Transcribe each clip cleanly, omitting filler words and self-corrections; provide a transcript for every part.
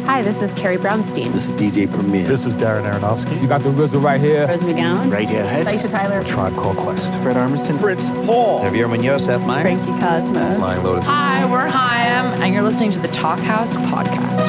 Hi, this is Carrie Brownstein. This is DJ Premier. This is Darren Aronofsky. You got the RZA right here. Rose McGowan. Radiohead. Aisha Tyler. Tribe Called Quest. Fred Armisen. Prince Paul. Javier Munoz. Seth Meyers. Frankie Cosmos. Flying Lotus. Hi, we're Chaim, and you're listening to the Talkhouse Podcast.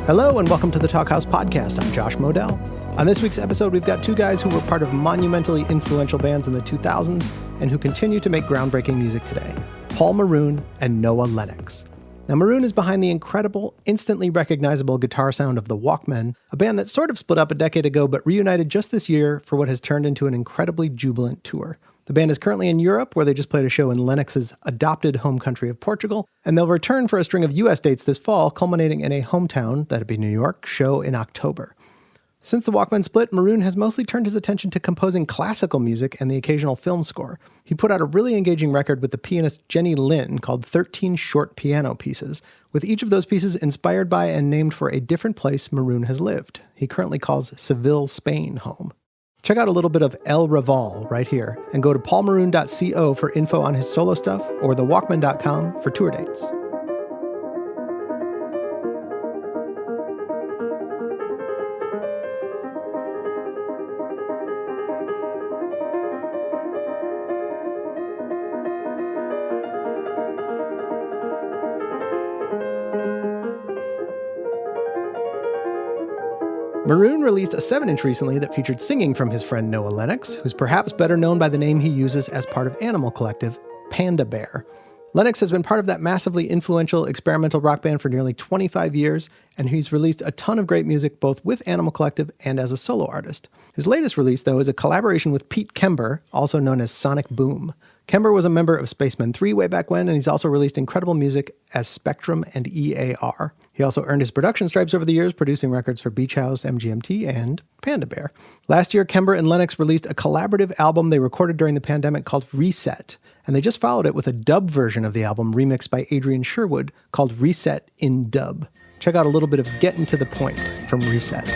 Hello and welcome to the Talkhouse Podcast. I'm Josh Modell. On this week's episode, we've got two guys who were part of monumentally influential bands in the 2000s and who continue to make groundbreaking music today, Paul Maroon and Noah Lennox. Now, Maroon is behind the incredible, instantly recognizable guitar sound of the Walkmen, a band that sort of split up a decade ago but reunited just this year for what has turned into an incredibly jubilant tour. The band is currently in Europe, where they just played a show in Lennox's adopted home country of Portugal, and they'll return for a string of US dates this fall, culminating in a hometown, that'd be New York, show in October. Since the Walkmen split, Maroon has mostly turned his attention to composing classical music and the occasional film score. He put out a really engaging record with the pianist Jenny Lin called 13 Short Piano Pieces, with each of those pieces inspired by and named for a different place Maroon has lived. He currently calls Seville, Spain home. Check out a little bit of El Raval right here, and go to paulmaroon.co for info on his solo stuff, or thewalkman.com for tour dates. Maroon released a 7-inch recently that featured singing from his friend Noah Lennox, who's perhaps better known by the name he uses as part of Animal Collective, Panda Bear. Lennox has been part of that massively influential experimental rock band for nearly 25 years, and he's released a ton of great music both with Animal Collective and as a solo artist. His latest release, though, is a collaboration with Pete Kember, also known as Sonic Boom. Kember was a member of Spacemen 3 way back when, and he's also released incredible music as Spectrum and EAR. He also earned his production stripes over the years, producing records for Beach House, MGMT, and Panda Bear. Last year, Kember and Lennox released a collaborative album they recorded during the pandemic called Reset, and they just followed it with a dub version of the album remixed by Adrian Sherwood called Reset in Dub. Check out a little bit of Getting to the Point from Reset.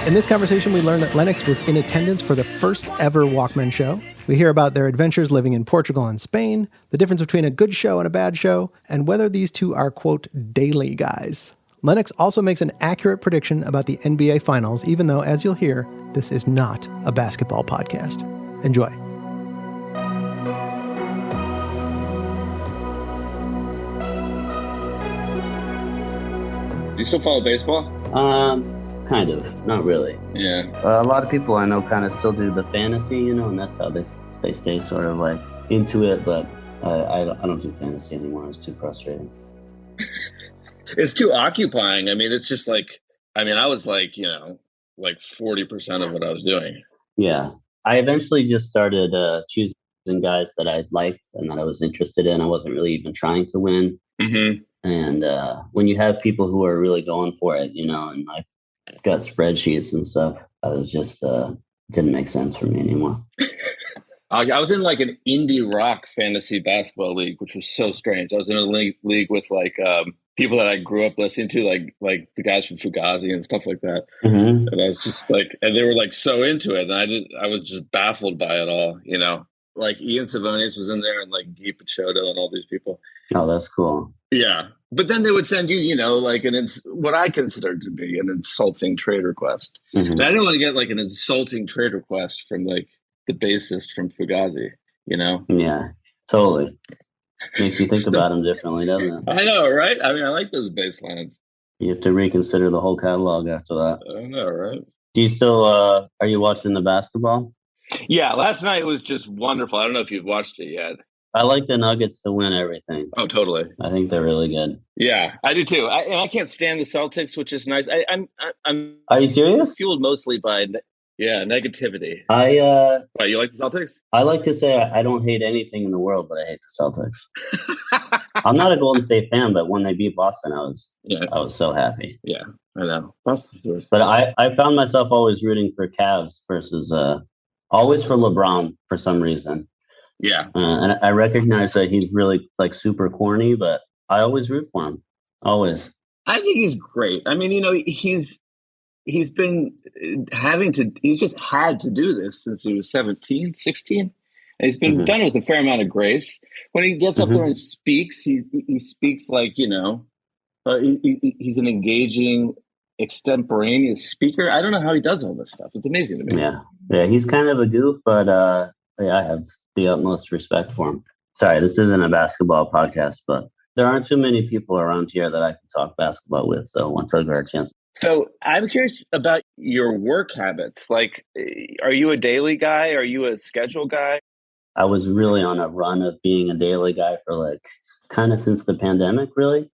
In this conversation, we learned that Lennox was in attendance for the first ever Walkmen show. We hear about their adventures living in Portugal and Spain, the difference between a good show and a bad show, and whether these two are, quote, daily guys. Lennox also makes an accurate prediction about the NBA Finals, even though, as you'll hear, this is not a basketball podcast. Enjoy. Do you still follow baseball? Kind of, not really. Yeah. A lot of people I know kind of still do the fantasy, and that's how they stay sort of like into it, but I don't do fantasy anymore. It's too frustrating. It's too occupying. I mean, it's just like, I was like, like 40% of what I was doing. Yeah. I eventually just started choosing guys that I liked and that I was interested in. I wasn't really even trying to win. Mm-hmm. And when you have people who are really going for it, and I've got spreadsheets and stuff, I was just, didn't make sense for me anymore. I was in like an indie rock fantasy basketball league, which was so strange. I was in a league with like people that I grew up listening to, like the guys from Fugazi and stuff like that. Mm-hmm. And I was just like, and they were like so into it, and I was just baffled by it all. Like Ian Savonis was in there, and like Guy Picciotto and all these people. Oh, that's cool. Yeah. But then they would send you, like what I considered to be an insulting trade request. Mm-hmm. And I didn't want to get like an insulting trade request from like the bassist from Fugazi, Yeah, totally. Makes you think about them differently, doesn't it? I know, right? I like those bass lines. You have to reconsider the whole catalog after that. I know, right? Do you still, are you watching the basketball? Yeah, last night was just wonderful. I don't know if you've watched it yet. I like the Nuggets to win everything. Oh, totally. I think they're really good. Yeah, I do too. I can't stand the Celtics, which is nice. I'm. Are you serious? Fueled mostly by negativity. Why, you like the Celtics? I like to say I don't hate anything in the world, but I hate the Celtics. I'm not a Golden State fan, but when they beat Boston, I was so happy. Yeah, I know. Boston's But I found myself always rooting for Cavs versus always for LeBron for some reason. Yeah. And I recognize that he's really like super corny, but I always root for him. Always. I think he's great. I mean, he's been he's just had to do this since he was 17, 16. And he's been done with a fair amount of grace. When he gets up there and speaks, he speaks like, he's an engaging, extemporaneous speaker. I don't know how he does all this stuff. It's amazing to me. Yeah, he's kind of a goof, but I have the utmost respect for him. Sorry, this isn't a basketball podcast, but there aren't too many people around here that I can talk basketball with. So once I get a chance. So I'm curious about your work habits. Like, are you a daily guy? Are you a schedule guy? I was really on a run of being a daily guy for like kind of since the pandemic, really.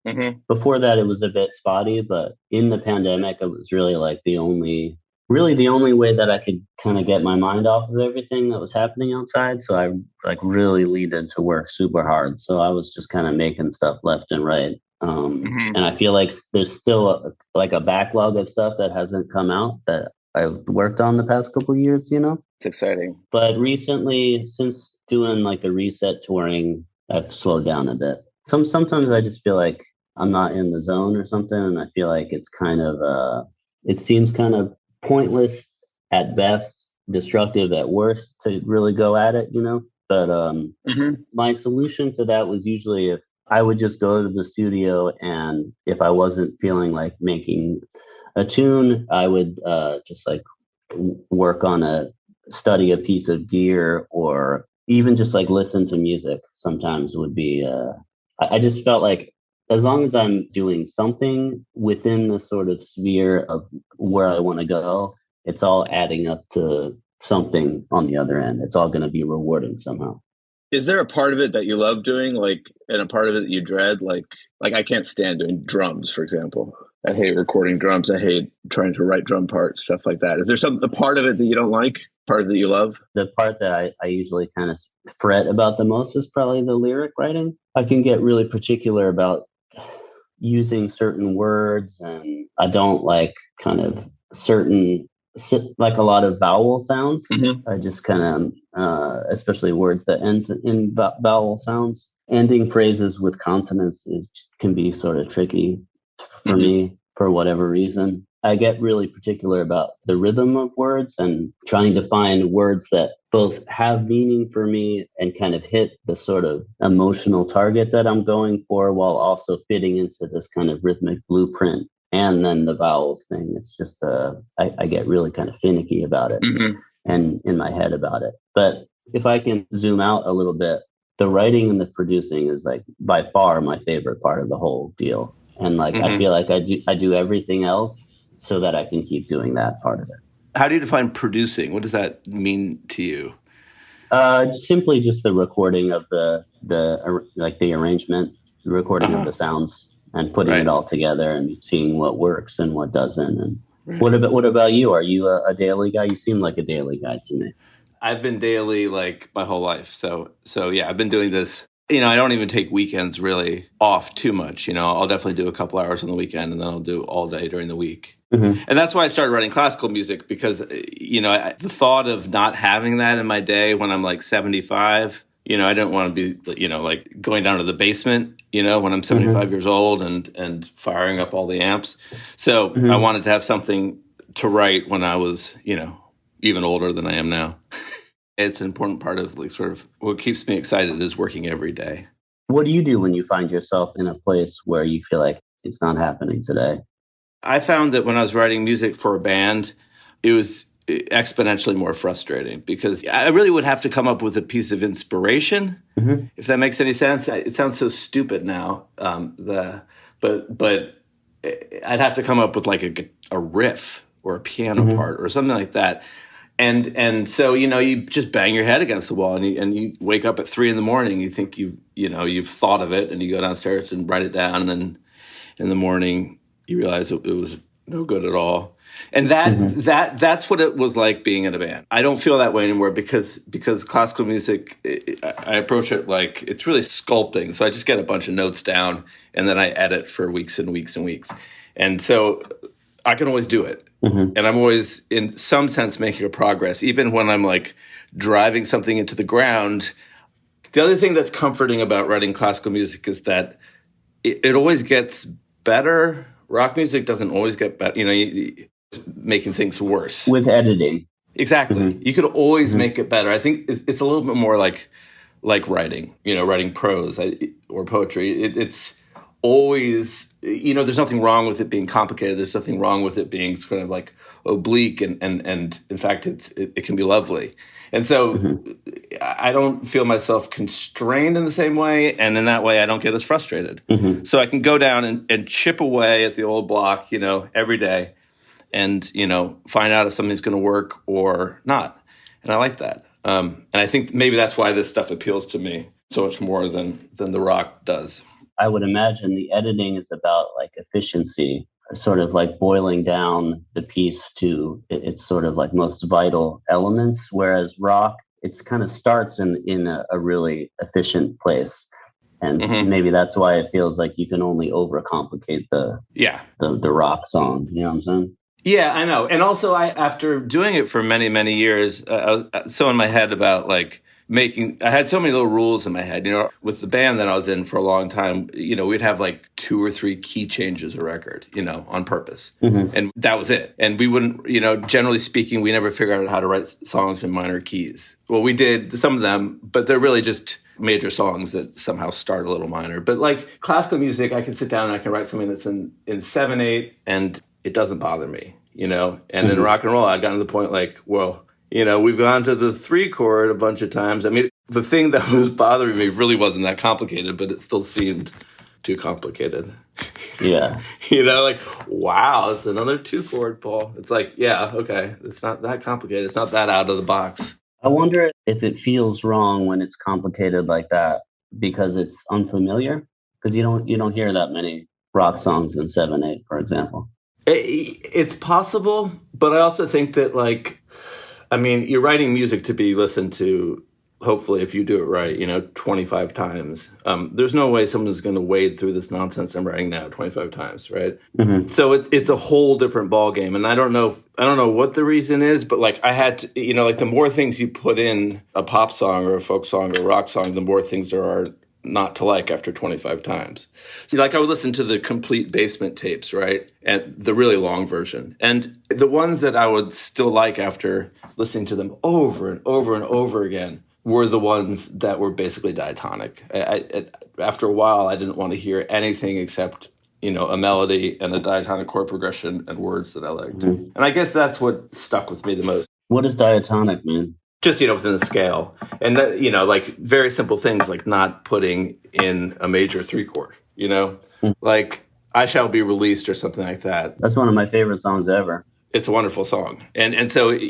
Before that, it was a bit spotty, but in the pandemic, it was really like the only way that I could kind of get my mind off of everything that was happening outside. So I like really leaned into work super hard. So I was just kind of making stuff left and right. And I feel like there's still a backlog of stuff that hasn't come out that I've worked on the past couple of years, It's exciting. But recently, since doing like the reset touring, I've slowed down a bit. Sometimes I just feel like I'm not in the zone or something. And I feel like it's kind of, it seems kind of pointless at best, destructive at worst to really go at it, But my solution to that was usually if I would just go to the studio, and if I wasn't feeling like making a tune, I would just like work on study a piece of gear, or even just like listen to music sometimes would be, I just felt like as long as I'm doing something within the sort of sphere of where I want to go, it's all adding up to something on the other end. It's all going to be rewarding somehow. Is there a part of it that you love doing, and a part of it that you dread? Like I can't stand doing drums, for example. I hate recording drums. I hate trying to write drum parts, stuff like that. Is there a part of it that you don't like, part that you love? The part that I usually kind of fret about the most is probably the lyric writing. I can get really particular about using certain words, and I don't like kind of like a lot of vowel sounds. I just kind of, especially words that end in vowel sounds. Ending phrases with consonants can be sort of tricky for me for whatever reason. I get really particular about the rhythm of words and trying to find words that both have meaning for me and kind of hit the sort of emotional target that I'm going for, while also fitting into this kind of rhythmic blueprint. And then the vowels thing, it's just, I get really kind of finicky about it and in my head about it. But if I can zoom out a little bit, the writing and the producing is like by far my favorite part of the whole deal. And like, I feel like I do everything else so that I can keep doing that part of it. How do you define producing? What does that mean to you? Simply just the recording of the arrangement, the recording of the sounds, and putting it all together and seeing what works and what doesn't. And what about you? Are you a daily guy? You seem like a daily guy to me. I've been daily like my whole life. So yeah, I've been doing this. I don't even take weekends really off too much. I'll definitely do a couple hours on the weekend, and then I'll do all day during the week. And that's why I started writing classical music, because, the thought of not having that in my day when I'm like 75, I don't want to be, like going down to the basement, when I'm 75 years old and firing up all the amps. So I wanted to have something to write when I was, even older than I am now. It's an important part of like sort of what keeps me excited is working every day. What do you do when you find yourself in a place where you feel like it's not happening today? I found that when I was writing music for a band, it was exponentially more frustrating, because I really would have to come up with a piece of inspiration, if that makes any sense. It sounds so stupid now, but I'd have to come up with like a riff or a piano part or something like that. And so, you just bang your head against the wall, and you wake up at 3 a.m. You think you've thought of it, and you go downstairs and write it down. And then in the morning you realize it was no good at all. And that's what it was like being in a band. I don't feel that way anymore because classical music, I approach it like it's really sculpting. So I just get a bunch of notes down and then I edit for weeks and weeks and weeks. And so I can always do it. And I'm always, in some sense, making a progress, even when I'm like driving something into the ground. The other thing that's comforting about writing classical music is that it always gets better. Rock music doesn't always get better. Making things worse. With editing. Exactly. You could always make it better. I think it's a little bit more like writing, writing prose or poetry. It's always, there's nothing wrong with it being complicated. There's nothing wrong with it being kind of like oblique. And in fact, it can be lovely. And so I don't feel myself constrained in the same way. And in that way, I don't get as frustrated. So I can go down and chip away at the old block, every day and, find out if something's going to work or not. And I like that. And I think maybe that's why this stuff appeals to me so much more than the rock does. I would imagine the editing is about like efficiency, sort of like boiling down the piece to its sort of like most vital elements, whereas rock, it's kind of starts in a really efficient place. And maybe that's why it feels like you can only overcomplicate the rock song. You know what I'm saying? Yeah, I know. And also after doing it for many, many years, I was so in my head about like I had so many little rules in my head, with the band that I was in for a long time, we'd have like 2 or 3 key changes a record, on purpose. And that was it. And we wouldn't, generally speaking, we never figured out how to write songs in minor keys. Well, we did some of them, but they're really just major songs that somehow start a little minor. But like classical music, I can sit down and I can write something that's in 7/8 and it doesn't bother me, And in rock and roll, I'd gotten to the point like, well, we've gone to the 3 chord a bunch of times. I mean, the thing that was bothering me really wasn't that complicated, but it still seemed too complicated. Yeah. Like, wow, it's another 2 chord, Paul. It's like, yeah, okay. It's not that complicated. It's not that out of the box. I wonder if it feels wrong when it's complicated like that because it's unfamiliar. Because you don't hear that many rock songs in 7/8, for example. It's possible, but I also think that you're writing music to be listened to, hopefully, if you do it right, 25 times. There's no way someone's going to wade through this nonsense I'm writing now 25 times, right? So it's a whole different ballgame. And I don't know what the reason is, but I had to, the more things you put in a pop song or a folk song or a rock song, the more things there are not to like after 25 times. See, I would listen to the complete Basement tapes, right? And the really long version. And the ones that I would still like after listening to them over and over and over again were the ones that were basically diatonic. After a while, I didn't want to hear anything except, a melody and a diatonic chord progression and words that I liked. And I guess that's what stuck with me the most. What does diatonic mean? Just, within the scale. And, very simple things like not putting in a major 3 chord, Like I Shall Be Released or something like that. That's one of my favorite songs ever. It's a wonderful song. And so, it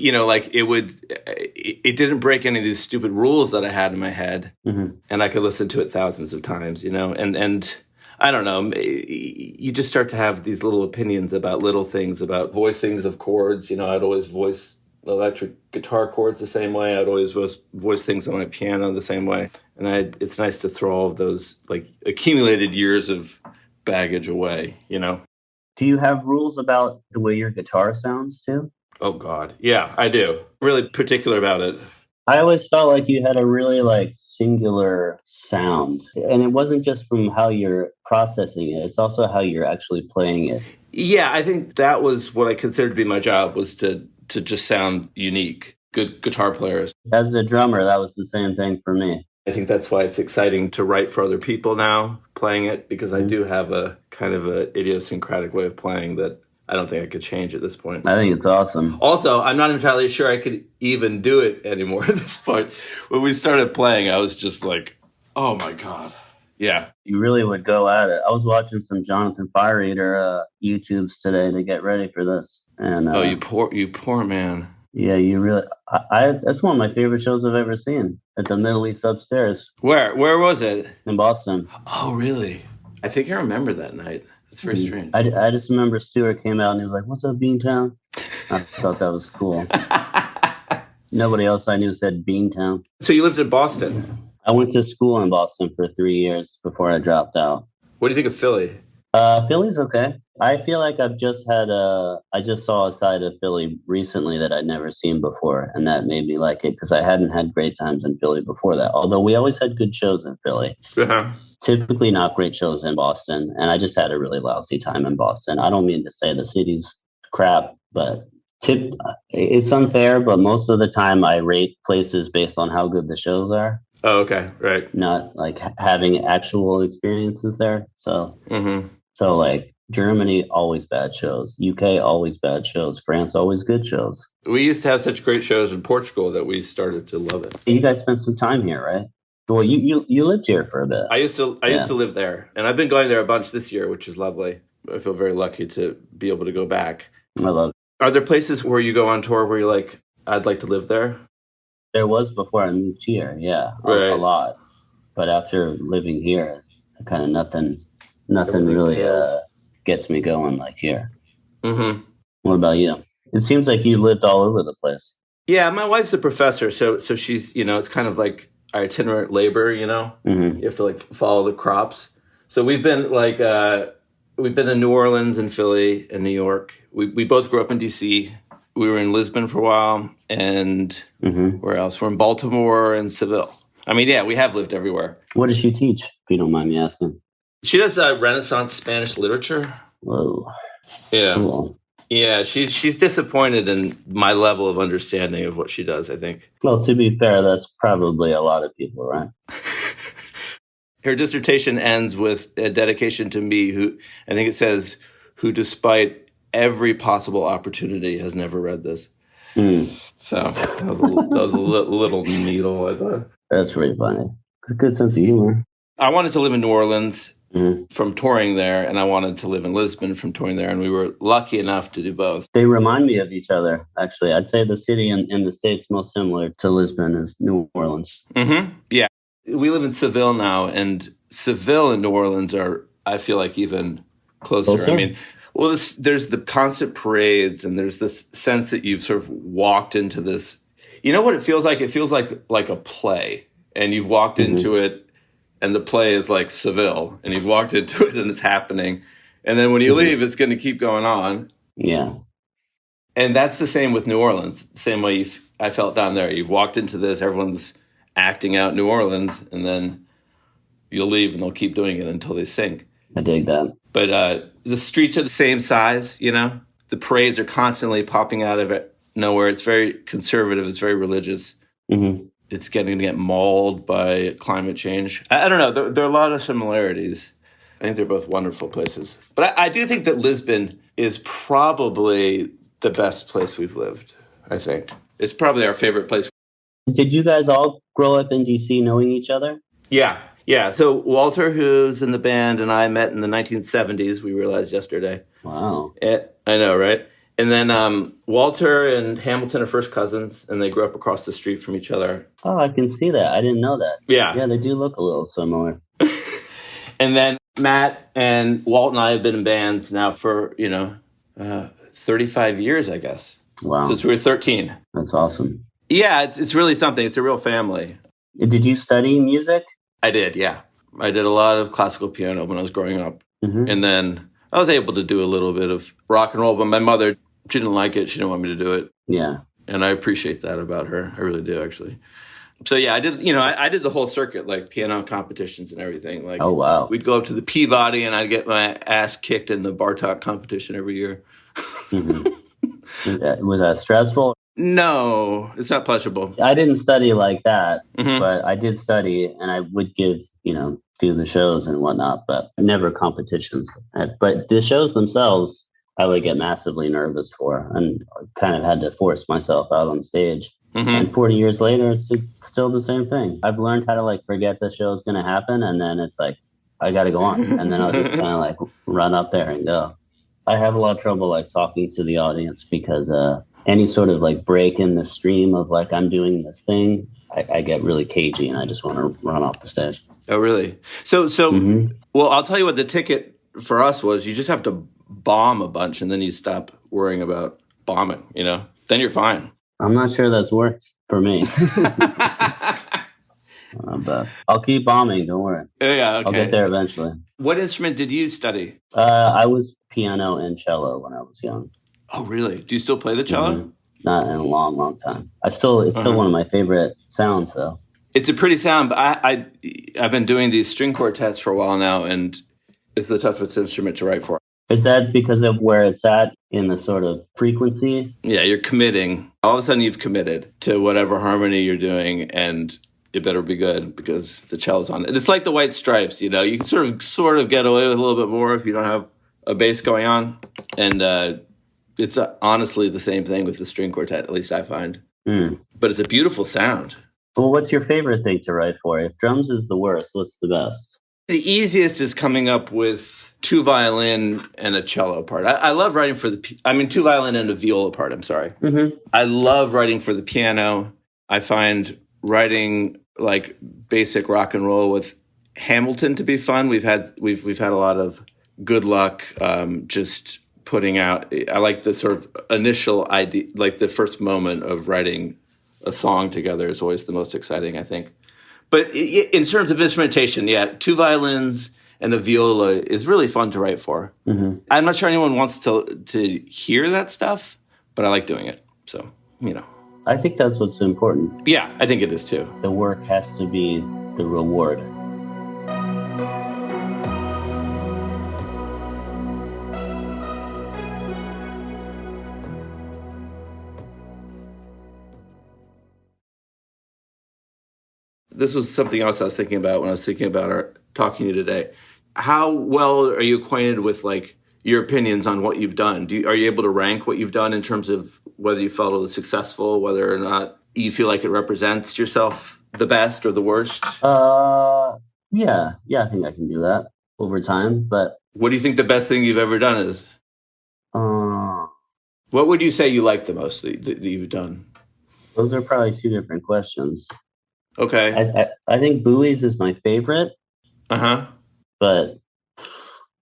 didn't break any of these stupid rules that I had in my head. And I could listen to it thousands of times, and I don't know, you just start to have these little opinions about little things, about voicings of chords. I'd always voice electric guitar chords the same way. I'd always voice things on my piano the same way. And it's nice to throw all of those accumulated years of baggage away, Do you have rules about the way your guitar sounds too? Oh God. Yeah, I do. Really particular about it. I always felt like you had a really singular sound. And it wasn't just from how you're processing it. It's also how you're actually playing it. Yeah, I think that was what I considered to be my job, was to just sound unique. Good guitar players. As a drummer, that was the same thing for me. I think that's why it's exciting to write for other people now, playing it, because I do have a kind of a idiosyncratic way of playing that I don't think I could change at this point. I think it's awesome. Also, I'm not entirely sure I could even do it anymore at this point. When we started playing, I was just like, oh my God. Yeah. You really would go at it. I was watching some Jonathan Fireeater YouTubes today to get ready for this. And oh, you poor man. Yeah, you really. That's one of my favorite shows I've ever seen, at the Middle East upstairs. Where was it? In Boston. Oh, really? I think I remember that night. It's very strange. I just remember Stewart came out and he was like, "What's up, Beantown?" I thought that was cool. Nobody else I knew said Beantown. So you lived in Boston. I went to school in Boston for 3 years before I dropped out. What do you think of Philly? Philly's okay. I feel like I just saw a side of Philly recently that I'd never seen before, and that made me like it because I hadn't had great times in Philly before that. Although we always had good shows in Philly. Uh-huh. Typically not great shows in Boston, and I just had a really lousy time in Boston. I don't mean to say the city's crap, but it's unfair, but most of the time I rate places based on how good the shows are. Oh, okay. Right. Not like having actual experiences there. So, So like Germany, always bad shows. UK, always bad shows. France, always good shows. We used to have such great shows in Portugal that we started to love it. You guys spent some time here, right? Well, you lived here for a bit. I used to live there, and I've been going there a bunch this year, which is lovely. I feel very lucky to be able to go back. I love it. Are there places where you go on tour where you're like, I'd like to live there? There was before I moved here, yeah, right. A lot. But after living here, kind of nothing really gets me going like here. Mm-hmm. What about you? It seems like you lived all over the place. Yeah, my wife's a professor, so she's, it's kind of like itinerant labor, Mm-hmm. You have to like follow the crops. So we've been we've been to New Orleans and Philly and New York. We both grew up in D.C. We were in Lisbon for a while, and where else? We're in Baltimore and Seville. I mean, yeah, we have lived everywhere. What does she teach, if you don't mind me asking? She does Renaissance Spanish literature. Whoa. Yeah. Cool. Yeah, she's disappointed in my level of understanding of what she does, I think. Well, to be fair, that's probably a lot of people, right? Her dissertation ends with a dedication to me, who I think it says, who despite every possible opportunity has never read this. So that was a little needle, I thought. That's pretty funny. Good sense of humor. I wanted to live in New Orleans from touring there, and I wanted to live in Lisbon from touring there, and we were lucky enough to do both. They remind me of each other, actually. I'd say the city in the States most similar to Lisbon is New Orleans. Mm-hmm. Yeah. We live in Seville now, and Seville and New Orleans are, I feel like, even closer. I mean, well, there's the constant parades, and there's this sense that you've sort of walked into this. You know what it feels like? It feels like a play, and you've walked into it, and the play is like Seville, and you've walked into it, and it's happening. And then when you leave, it's going to keep going on. Yeah. And that's the same with New Orleans. The same way I felt down there. You've walked into this, everyone's acting out New Orleans, and then you'll leave, and they'll keep doing it until they sink. I dig that. But the streets are the same size, The parades are constantly popping out of it nowhere. It's very conservative. It's very religious. Mm-hmm. It's getting to get mauled by climate change. I don't know. There are a lot of similarities. I think they're both wonderful places. But I do think that Lisbon is probably the best place we've lived, I think. It's probably our favorite place. Did you guys all grow up in D.C. knowing each other? Yeah. So Walter, who's in the band, and I met in the 1970s, we realized yesterday. Wow. I know, right? And then Walter and Hamilton are first cousins, and they grew up across the street from each other. Oh, I can see that. I didn't know that. Yeah. Yeah, they do look a little similar. And then Matt and Walt and I have been in bands now for, 35 years, I guess. Wow. Since we were 13. That's awesome. Yeah, it's really something. It's a real family. Did you study music? I did, yeah. I did a lot of classical piano when I was growing up. Mm-hmm. And then I was able to do a little bit of rock and roll, but my mother, she didn't like it. She didn't want me to do it. Yeah. And I appreciate that about her. I really do, actually. So, yeah, I did, I did the whole circuit, like piano competitions and everything. Like, oh, wow. We'd go up to the Peabody, and I'd get my ass kicked in the Bartok competition every year. Mm-hmm. Was that stressful? No, it's not pleasurable. I didn't study like that, but I did study, and I would give, do the shows and whatnot, but never competitions. But the shows themselves, I would get massively nervous for, and kind of had to force myself out on stage. Mm-hmm. And 40 years later, it's still the same thing. I've learned how to forget the show's going to happen, and then it's like, I got to go on. And then I'll just kind of run up there and go. I have a lot of trouble talking to the audience because any sort of break in the stream of I'm doing this thing, I get really cagey and I just want to run off the stage. Oh, really? So, Well, I'll tell you what the ticket for us was. You just have to bomb a bunch and then you stop worrying about bombing, then you're fine. I'm not sure that's worked for me. But I'll keep bombing. Don't worry. Yeah, okay. I'll get there eventually. What instrument did you study? I was piano and cello when I was young. Oh, really? Do you still play the cello? Mm-hmm. Not in a long, long time. It's still one of my favorite sounds, though. It's a pretty sound, but I've been doing these string quartets for a while now, and it's the toughest instrument to write for. Is that because of where it's at in the sort of frequency? Yeah, you're committing. All of a sudden, you've committed to whatever harmony you're doing, and it better be good because the cello's on it. It's like the White Stripes, you can sort of get away with a little bit more if you don't have a bass going on, and it's honestly the same thing with the string quartet, at least I find. But it's a beautiful sound. Well, what's your favorite thing to write for? If drums is the worst, what's the best? The easiest is coming up with 2 violin and a cello part. I love writing for 2 violin and a viola part, I'm sorry. Mm-hmm. I love writing for the piano. I find writing like basic rock and roll with Hamilton to be fun. We've had a lot of good luck just putting out. I like the sort of initial idea, like the first moment of writing a song together is always the most exciting, I think. But in terms of instrumentation, 2 violins and a viola is really fun to write for. Mm-hmm. I'm not sure anyone wants to hear that stuff, but I like doing it. So, I think that's what's important. Yeah, I think it is too. The work has to be the reward. This was something else I was thinking about when I was thinking about talking to you today. How well are you acquainted with like your opinions on what you've done? Are you able to rank what you've done in terms of whether you felt it was successful, whether or not you feel like it represents yourself the best or the worst? Yeah, I think I can do that over time. But what do you think the best thing you've ever done is? What would you say you like the most that you've done? Those are probably 2 different questions. Okay. I think Buoys is my favorite. Uh-huh. But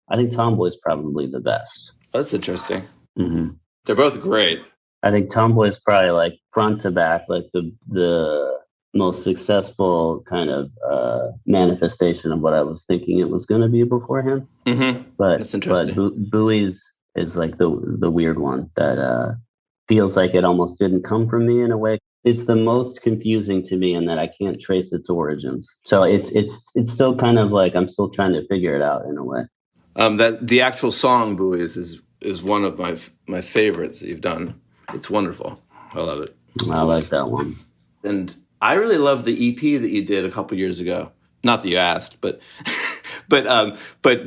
I think Tomboy's probably the best. That's interesting. Mm-hmm. They're both great. I think Tomboy's probably like front to back, like the most successful kind of manifestation of what I was thinking it was going to be beforehand. Mm-hmm. That's interesting. But Buoys is like the weird one that feels like it almost didn't come from me in a way. It's the most confusing to me in that I can't trace its origins. So it's still kind of like I'm still trying to figure it out in a way. That the actual song Buoys is one of my favorites that you've done. It's wonderful. I love it. I like that one. And I really love the EP that you did a couple years ago. Not that you asked, but but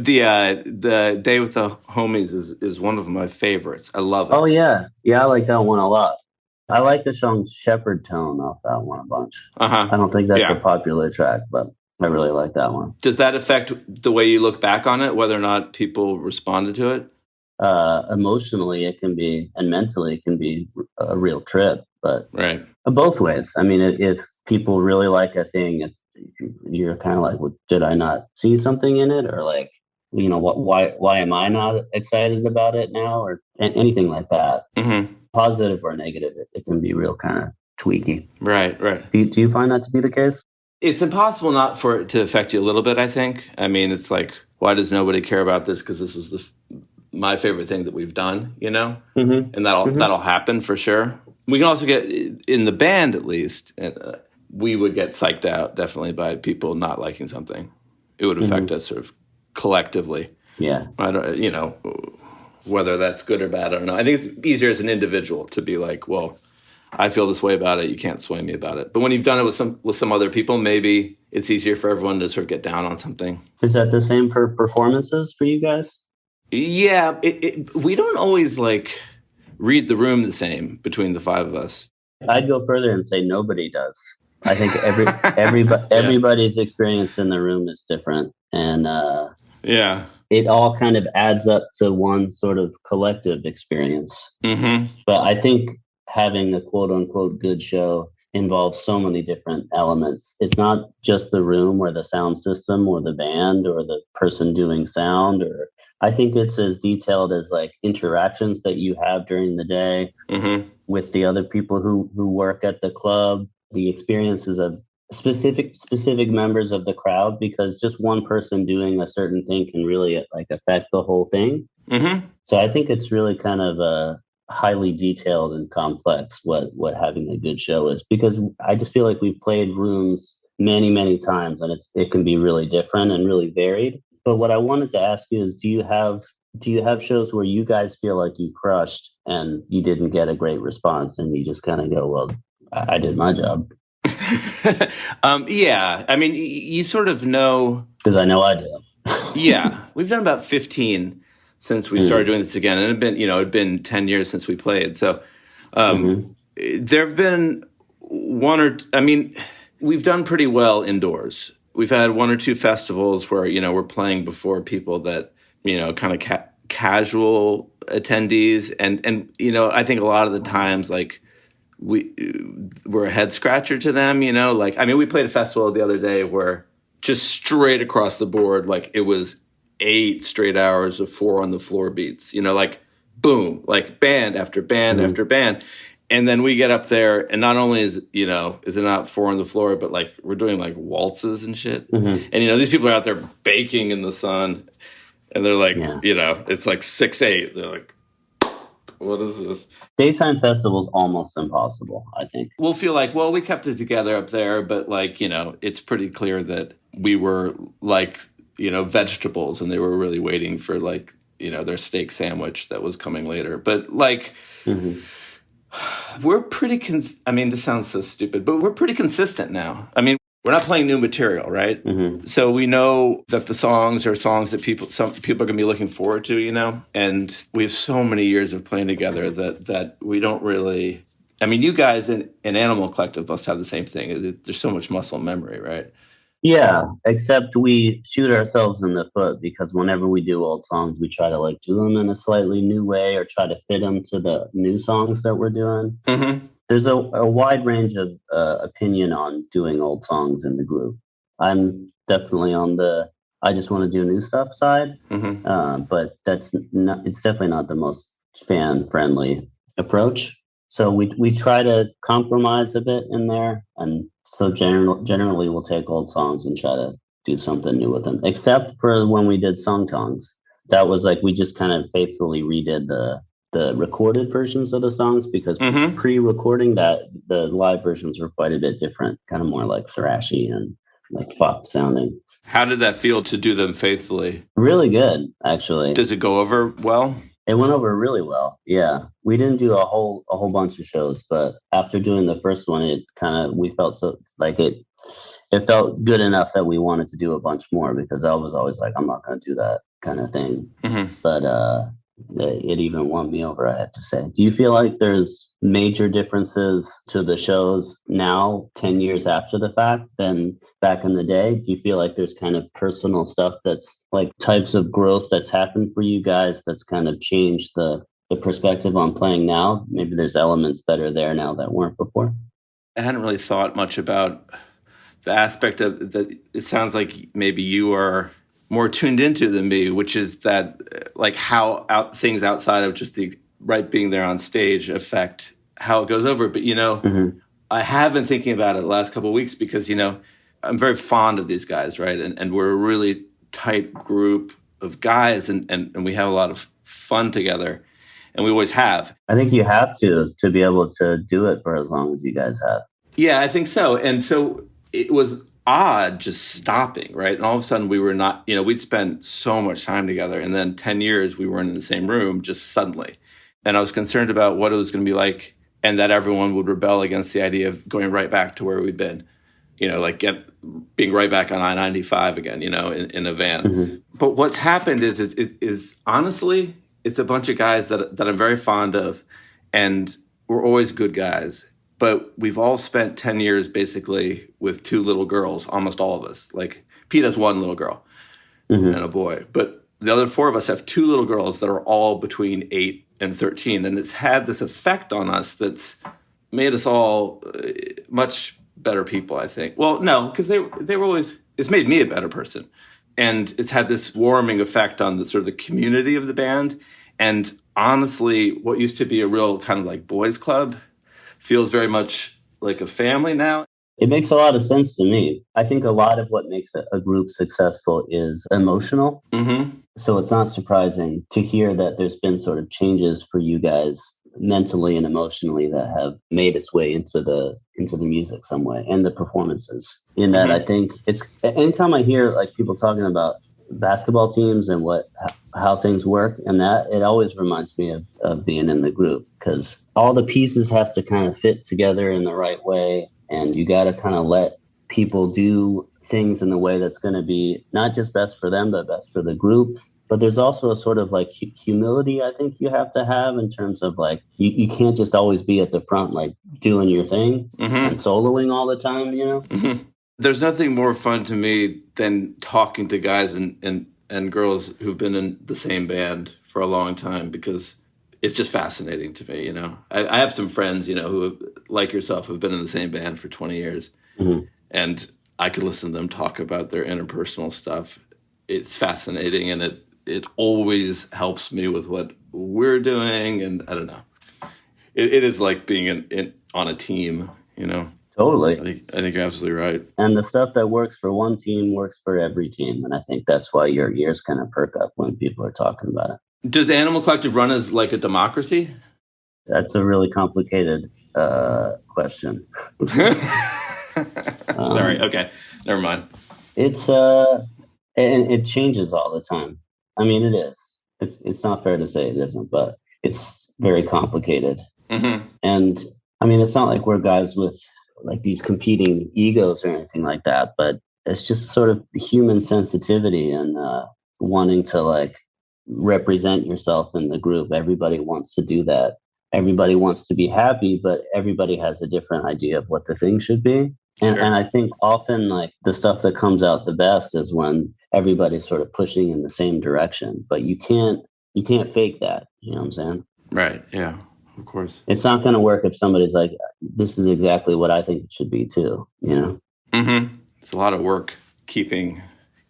the Day with the Homies is one of my favorites. I love it. Oh yeah, I like that one a lot. I like the song Shepherd Tone off that one a bunch. Uh-huh. I don't think that's a popular track, but I really like that one. Does that affect the way you look back on it, whether or not people responded to it? Emotionally, it can be, and mentally, it can be a real trip, but right. Both ways. I mean, if people really like a thing, you're kind of like, well, did I not see something in it? Or like, why am I not excited about it now? Or anything like that. Mm-hmm. Positive or negative, it can be real kind of tweaky. Right. Do you find that to be the case? It's impossible not for it to affect you a little bit, I think. I mean, it's like, why does nobody care about this? Because this was my favorite thing that we've done, Mm-hmm. And that'll happen for sure. We can also get, in the band at least, we would get psyched out definitely by people not liking something. It would affect us sort of collectively. Yeah. I don't, whether that's good or bad, I don't know. I think it's easier as an individual to be like, well, I feel this way about it. You can't sway me about it. But when you've done it with some other people, maybe it's easier for everyone to sort of get down on something. Is that the same for performances for you guys? Yeah, we don't always like read the room the same between the 5 of us. I'd go further and say nobody does. I think everybody's experience in the room is different, and it all kind of adds up to one sort of collective experience. Mm-hmm. But I think having a quote unquote good show involves so many different elements. It's not just the room or the sound system or the band or the person doing sound, or I think it's as detailed as like interactions that you have during the day with the other people who work at the club, the experiences of specific members of the crowd, because just one person doing a certain thing can really like affect the whole thing. So I think it's really kind of highly detailed and complex what having a good show is, because I just feel like we've played rooms many times, and it can be really different and really varied. But what I wanted to ask you is, do you have shows where you guys feel like you crushed and you didn't get a great response, and you just kind of go, well, I did my job? Yeah, I mean, you sort of know, because I know I did. Yeah, we've done about 15 since we started doing this again, and it'd been 10 years since we played. So there have been we've done pretty well indoors. We've had one or two festivals where, we're playing before people that, kind of casual attendees. And I think a lot of the times, like, we're a head scratcher to them, we played a festival the other day where just straight across the board, like, it was 8 straight hours of 4 on the floor beats, like, boom, like band after band after band. And then we get up there, and not only is it not 4 on the floor, but like we're doing like waltzes and shit. And these people are out there baking in the sun, and they're like, it's like 6-8. They're like, what is this? Daytime festival's almost impossible, I think. We'll feel like, well, we kept it together up there, but like, it's pretty clear that we were like, vegetables, and they were really waiting for like, their steak sandwich that was coming later. But like, we're pretty, this sounds so stupid, but we're pretty consistent now. We're not playing new material, right? So we know that the songs are songs that some people are going to be looking forward to, and we have so many years of playing together that we don't really, you guys in Animal Collective must have the same thing. There's so much muscle memory, right? Yeah, except we shoot ourselves in the foot, because whenever we do old songs, we try to like do them in a slightly new way or try to fit them to the new songs that we're doing. There's a wide range of opinion on doing old songs in the group. I'm definitely on the I just want to do new stuff side, but it's definitely not the most fan friendly approach. So we try to compromise a bit in there, and so generally we'll take old songs and try to do something new with them. Except for when we did Song Tongs, that was like we just kind of faithfully redid the recorded versions of the songs, because pre-recording that the live versions were quite a bit different, kind of more like thrashy and like fucked sounding. How did that feel to do them faithfully? Really good, actually. Does it go over well? It went over really well. Yeah, we didn't do a whole bunch of shows, but after doing the first one, we felt so like it felt good enough that we wanted to do a bunch more, because I was always like, I'm not going to do that kind of thing. But it even won me over, I have to say. Do you feel like there's major differences to the shows now, 10 years after the fact, than back in the day? Do you feel like there's kind of personal stuff that's like types of growth that's happened for you guys that's kind of changed the perspective on playing now? Maybe there's elements that are there now that weren't before? I hadn't really thought much about the aspect of that. It sounds like maybe you are more tuned into than me, which is that like how things outside of just the being there on stage affect how it goes over. But, I have been thinking about it the last couple of weeks, because, I'm very fond of these guys, right? And we're a really tight group of guys, and we have a lot of fun together, and we always have. I think you have to be able to do it for as long as you guys have. Yeah, I think so. And so it was odd just stopping, right? And all of a sudden we were not, we'd spent so much time together, and then 10 years we weren't in the same room just suddenly. And I was concerned about what it was going to be like, and that everyone would rebel against the idea of going right back to where we'd been, being right back on I-95 again, in a van. But what's happened is honestly, it's a bunch of guys that I'm very fond of, and we're always good guys. But we've all spent 10 years basically with 2 little girls, almost all of us. Like, Pete has 1 little girl and a boy. But the other 4 of us have 2 little girls that are all between 8 and 13. And it's had this effect on us that's made us all much better people, I think. Well, no, because they were always, it's made me a better person. And it's had this warming effect on the sort of the community of the band. And honestly, what used to be a real kind of like boys club feels very much like a family now. It makes a lot of sense to me. I think a lot of what makes a group successful is emotional. Mm-hmm. So it's not surprising to hear that there's been sort of changes for you guys mentally and emotionally that have made its way into the music some way and the performances. In that, I think it's anytime I hear like people talking about basketball teams and how things work and that, it always reminds me of being in the group, because all the pieces have to kind of fit together in the right way, and you got to kind of let people do things in the way that's going to be not just best for them but best for the group. But there's also a sort of like humility I think you have to have in terms of like you can't just always be at the front like doing your thing and soloing all the time, you know. There's nothing more fun to me than talking to guys and girls who've been in the same band for a long time, because it's just fascinating to me, you know. I have some friends, you know, who, like yourself, have been in the same band for 20 years. And I could listen to them talk about their interpersonal stuff. It's fascinating, and it always helps me with what we're doing. And I don't know. It is like being on a team, you know. Totally. I think you're absolutely right. And the stuff that works for one team works for every team. And I think that's why your ears kind of perk up when people are talking about it. Does the Animal Collective run as like a democracy? That's a really complicated question. Sorry. Okay. Never mind. It's and it changes all the time. I mean, it is. It's not fair to say it isn't, but it's very complicated. And I mean, it's not like we're guys with like these competing egos or anything like that, but it's just sort of human sensitivity and wanting to like represent yourself in the group. Everybody wants to do that. Everybody wants to be happy, but everybody has a different idea of what the thing should be. And I think often like the stuff that comes out the best is when everybody's sort of pushing in the same direction, but you can't fake that. You know what I'm saying? Right. Yeah. Of course. It's not going to work if somebody's like, this is exactly what I think it should be too, you know? It's a lot of work keeping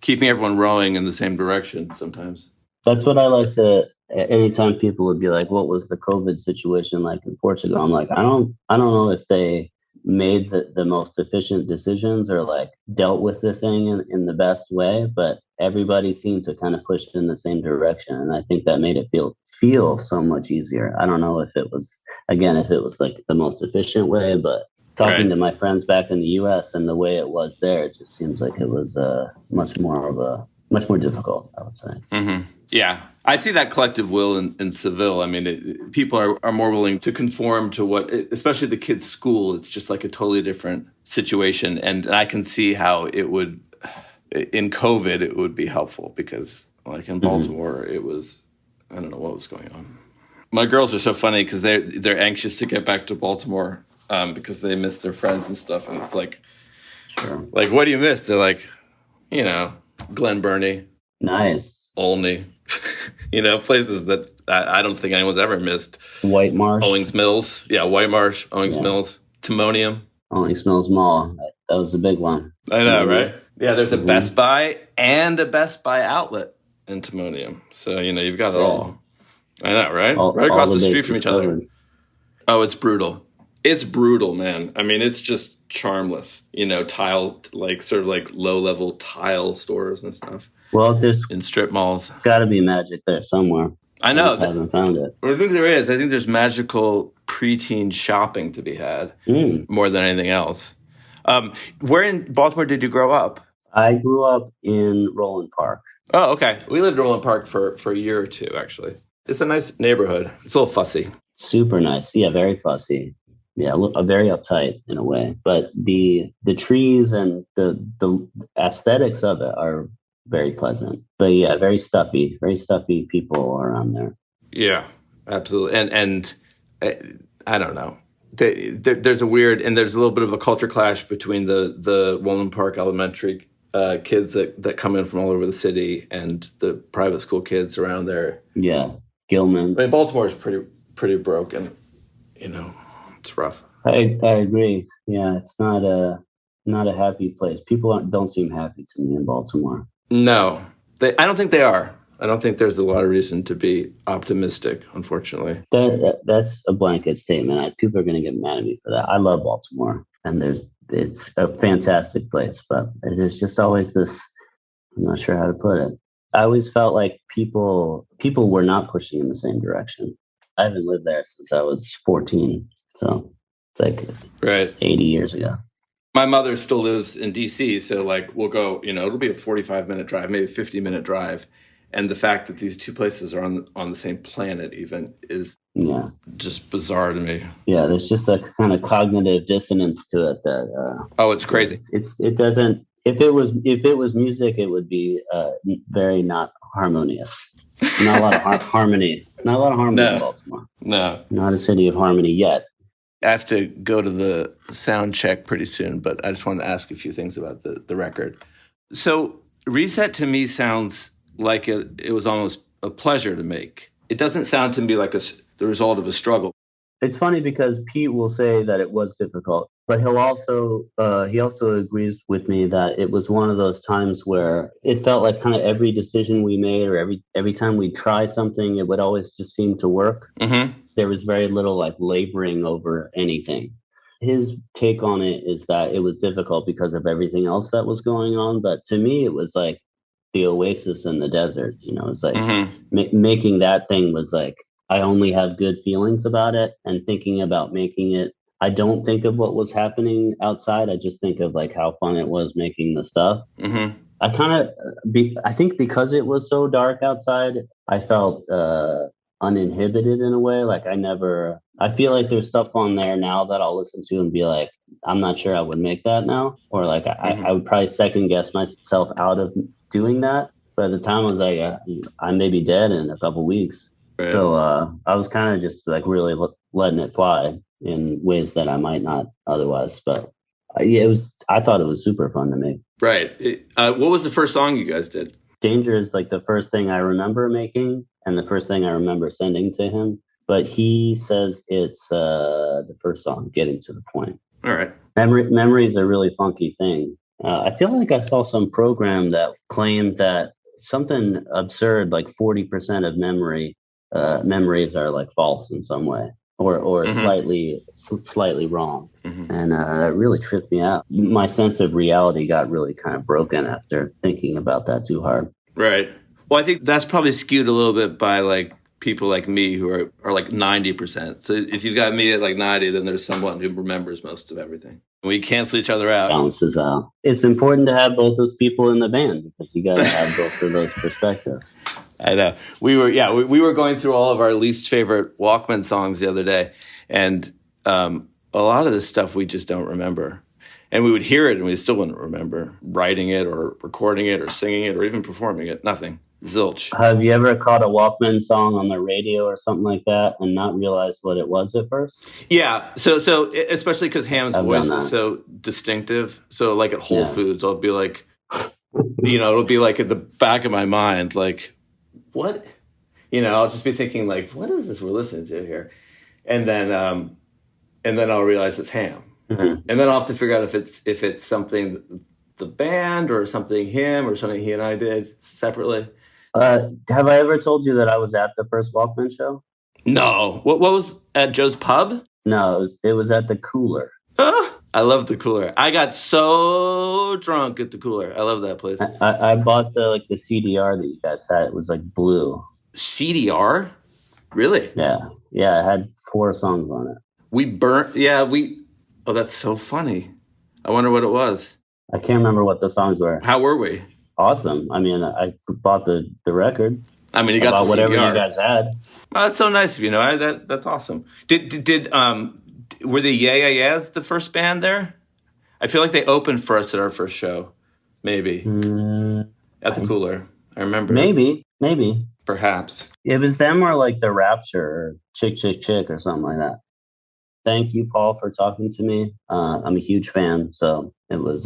everyone rowing in the same direction sometimes. That's what I like to, anytime people would be like, what was the COVID situation like in Portugal? I'm like, I don't know if they made the most efficient decisions or like dealt with the thing in the best way, but everybody seemed to kind of push in the same direction. And I think that made it feel so much easier. I don't know if it was like the most efficient way, but talking to my friends back in the US and the way it was there, it just seems like it was much more difficult, I would say. Yeah. I see that collective will in Seville. I mean, people are more willing to conform to what, especially the kids' school. It's just like a totally different situation. And I can see how it would, in COVID, it would be helpful because like in Baltimore, it was, I don't know what was going on. My girls are so funny because they're anxious to get back to Baltimore because they miss their friends and stuff. And it's like, like, what do you miss? They're like, you know, Glen Burnie. Nice. Olney. You know, places that I don't think anyone's ever missed. White Marsh. Owings Mills. Yeah, White Marsh, Owings Mills. Timonium. Owings Mills Mall. That was a big one. I know, right? Yeah, there's a Best Buy and a Best Buy outlet in Timonium. So, you know, you've got it all. I know, right? Right across the street from each other. Oh, it's brutal. It's brutal, man. I mean, it's just charmless. You know, like sort of like low-level tile stores and stuff. Well, there's in strip malls. Got to be magic there somewhere. I know. I haven't found it. I think there is. I think there's magical preteen shopping to be had more than anything else. Where in Baltimore did you grow up? I grew up in Roland Park. Oh, okay. We lived in Roland Park for a year or two, actually. It's a nice neighborhood. It's a little fussy. Super nice. Yeah, very fussy. Yeah, very uptight in a way. But the trees and the aesthetics of it are very pleasant. But yeah, very stuffy people around there. Yeah, absolutely. And I don't know. There's a weird, and there's a little bit of a culture clash between the Roland Park Elementary kids that come in from all over the city and the private school kids around there. Yeah, Gilman. I mean, Baltimore is pretty broken. You know, it's rough. I agree. Yeah, it's not a happy place. People don't seem happy to me in Baltimore. No, I don't think they are. I don't think there's a lot of reason to be optimistic, unfortunately. That's a blanket statement. People are going to get mad at me for that. I love Baltimore, and it's a fantastic place, but there's just always this, I'm not sure how to put it. I always felt like people were not pushing in the same direction. I haven't lived there since I was 14, so it's like right 80 years ago. My mother still lives in D.C., so like we'll go, it'll be a 45-minute drive, maybe a 50-minute drive. And the fact that these two places are on the same planet even is just bizarre to me. Yeah, there's just a kind of cognitive dissonance to it that. It's crazy. It doesn't. If it was music, it would be very not harmonious. Not a lot of harmony. Not a lot of harmony in Baltimore. No, not a city of harmony yet. I have to go to the sound check pretty soon, but I just wanted to ask a few things about the record. So Reset to me sounds like it was almost a pleasure to make. It doesn't sound to me like the result of a struggle. It's funny because Pete will say that it was difficult, but he also agrees with me that it was one of those times where it felt like kind of every decision we made or every time we try something, it would always just seem to work. Mm-hmm. There was very little like laboring over anything. His take on it is that it was difficult because of everything else that was going on. But to me, it was like the oasis in the desert. It's like making that thing was like, I only have good feelings about it, and thinking about making it, I don't think of what was happening outside. I just think of like how fun it was making the stuff. Mm-hmm. I think because it was so dark outside, I felt uninhibited in a way. Like I feel like there's stuff on there now that I'll listen to and be like, I'm not sure I would make that now. Or like I would probably second guess myself out of doing that. But at the time I was like, I may be dead in a couple weeks. Right. So I was kind of just like really letting it fly in ways that I might not otherwise. But I thought it was super fun to make. Right. What was the first song you guys did? Danger is like the first thing I remember making and the first thing I remember sending to him. But he says it's the first song, Getting to the Point. All right. Memory is a really funky thing. I feel like I saw some program that claimed that something absurd, like 40% of memories are like false in some way or slightly wrong. Mm-hmm. And that really tripped me out. My sense of reality got really kind of broken after thinking about that too hard. Right. Well, I think that's probably skewed a little bit by like people like me who are like 90%. So if you've got me at like 90, then there's someone who remembers most of everything. We cancel each other out. Balances out. It's important to have both those people in the band because you got to have both of those perspectives. I know. We were going through all of our least favorite Walkmen songs the other day, and a lot of this stuff we just don't remember. And we would hear it and we still wouldn't remember writing it or recording it or singing it or even performing it. Nothing. Zilch. Have you ever caught a Walkman song on the radio or something like that and not realized what it was at first? Yeah. So especially because Ham's voice is so distinctive. So like at Whole Foods, I'll be like, it'll be like at the back of my mind, like, what? I'll just be thinking like, what is this we're listening to here? And then I'll realize it's Ham. Mm-hmm. And then I'll have to figure out if it's something the band or something him or something he and I did separately. Have I ever told you that I was at the first Walkman show? No. What was at Joe's Pub? No, it was at the Cooler. I love the Cooler. I got so drunk at the Cooler. I love that place. I bought the CDR that you guys had. It was like blue. CDR? Really? Yeah. Yeah, it had 4 songs on it. We burnt. Yeah, oh, that's so funny. I wonder what it was. I can't remember what the songs were. How were we? Awesome. I mean, I bought the record. I mean, you got the whatever CDR. You guys had. Oh, that's so nice of you. That's awesome. Were the Yeah Yeahs the first band there? I feel like they opened for us at our first show. Maybe at the Cooler. I remember. Maybe. Perhaps it was them or like the Rapture or Chick Chick Chick or something like that. Thank you, Paul, for talking to me. I'm a huge fan, so it was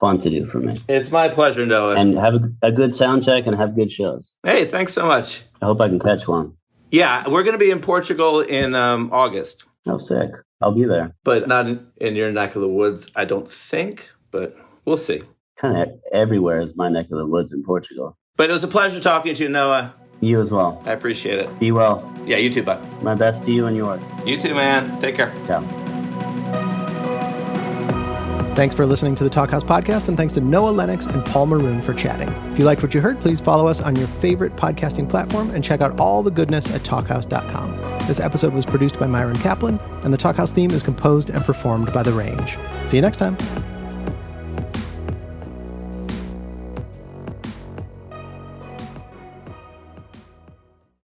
fun to do for me. It's my pleasure, Noah. And have a good sound check and have good shows. Hey, thanks so much. I hope I can catch one. Yeah, we're going to be in Portugal in August. Oh, sick. I'll be there. But not in your neck of the woods, I don't think, but we'll see. kind of everywhere is my neck of the woods in Portugal. But it was a pleasure talking to you, Noah. You as well. I appreciate it. Be well. Yeah, you too, bud. My best to you and yours. You too, man. Take care. Ciao. Thanks for listening to the Talkhouse Podcast, and thanks to Noah Lennox and Paul Maroon for chatting. If you liked what you heard, please follow us on your favorite podcasting platform and check out all the goodness at talkhouse.com. This episode was produced by Myron Kaplan, and the Talkhouse theme is composed and performed by The Range. See you next time.